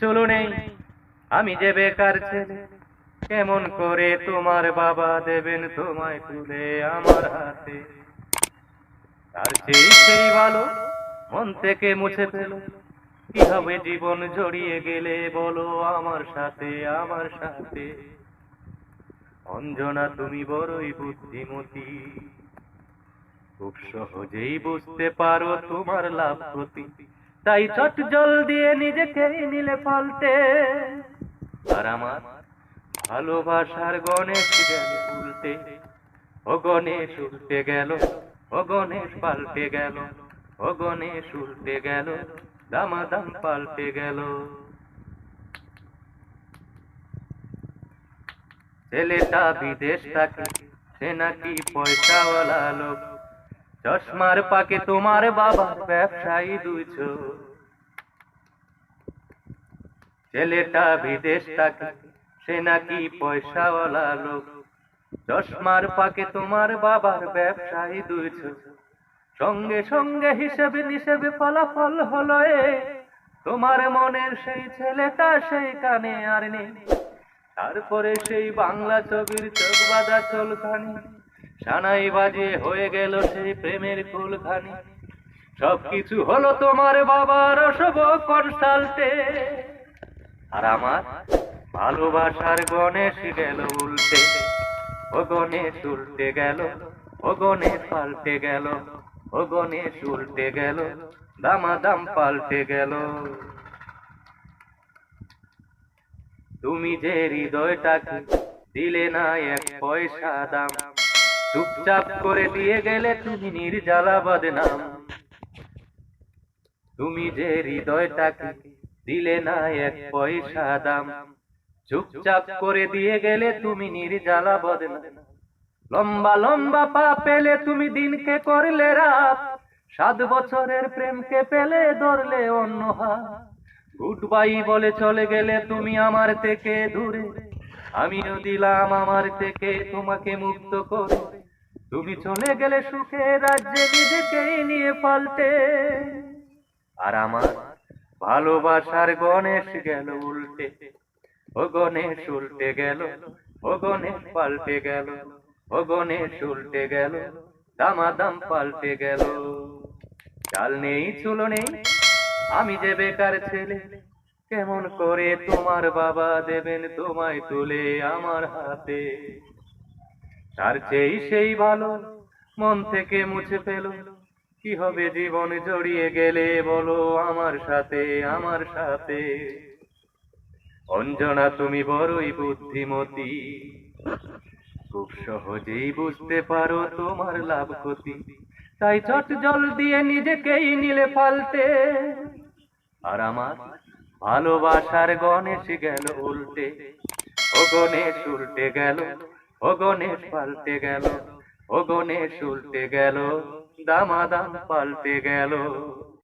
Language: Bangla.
চলো নেই আমি যে বেকার ছেলে, কেমন করে তোমার বাবা দেবেন তোমায় তুলে আমার হাতে। তার সেই ভালো মন থেকে মুছে ফেলো, কি হবে জীবন জড়িয়ে গেলে বলো আমার সাথে আমার সাথে। অঞ্জনা তুমি বড়ই বুদ্ধিমতী, খুব সহজেই বুঝতে পারো তোমার লাভ ক্ষতি, তাই চট জল দিয়ে নিজেকে নিলে পাল্টে। আর আমার ভালোবাসার গণেশ গেল উল্টে, ও গণেশ উল্টে গেল, ও গণেশ পাল্টে গেল, ও গণেশ উল্টে গেল, দামাদাম পাল্টে গেল। ছেলেটা বিদেশ থাকে, সে নাকি পয়সাওয়ালা লোক, চশমার পাকে তোমার বাবার ব্যবসায়ী দুই চোখ। ছেলেটা বিদেশ থাকে, সে নাকি পয়সাওয়ালা লোক, চশমার পাকে তোমার বাবার ব্যবসায়ী দুই চোখ। সঙ্গে সঙ্গে হিসেবে নিষেবে ফলাফল হলো এ, তোমার মনের সেই ছেলেটা সেই কানে আর নেই। তারপরে সেই বাংলা ছবির চোখ বাঁধা চোলখানি, সানাই বাজে হয়ে গেল সেই প্রেমের কুলখানি। সবকিছু হলো তোমার বাবার অশুভ কনসাল্টে। আর আমার ভালোবাসার গণেশ গেল উল্টে, ও গণেশ উল্টে গেল, ও গণেশ পাল্টে গেল, ও গণেশ উল্টে গেল, দামাদাম পাল্টে গেল। তুমি যে হৃদয়টাকে দিলে না এক পয়সা দাম, চুপচাপ করে দিয়ে গেলে তুমি নির্জালা বদনাম। তুমি যে হৃদয়টাকে দিলে না এক পয়সা দাম, চুপচাপ করে দিয়ে গেলে তুমি নির্জালা বদনাম। লম্বা লম্বা পা পেলে তুমি দিনকে করলে রাত, 7 বছরের প্রেমকে পেলে ধরলে অন্য হাত। গুড বাই বলে চলে গেলে তুমি আমার থেকে দূরে, আমিও দিলাম আমার থেকে তোমাকে মুক্ত করে। তুমি চলে গেলে সুখে রাজ্যে নিজেকেই নিয়ে পাল্টে। আর আমার ভালোবাসার গণেশ গেল উল্টে, ও গণেশ উল্টে গেল, ও গণেশ পাল্টে গেল, ও গণেশ উল্টে গেল, দামাদাম পাল্টে গেল। চাল নেই চুলো নেই আমি যে বেকার ছেলে, কেমন করে তোমার বাবা দেবেন তোমায় তুলে আমার হাতে। তার সেই ভালো মন থেকে মুছে ফেলো, কি হবে জীবন জড়িয়ে গেলে বলো আমার সাথে আমার সাথে। অঞ্জনা তুমি বড়ই বুদ্ধিমতী, খুব সহজেই বুঝতে পারো তোমার লাভ ক্ষতি, তাই চট জল দিয়ে নিজেকেই নিলে পাল্টে। আর আমার ভালোবাসার গণেশ গেল উল্টে, ও গণেশ উল্টে গেল, ও গণেশ পাল্টে গেল, ও গণেশ উল্টে গেল, দামাদাম পাল্টে গেল।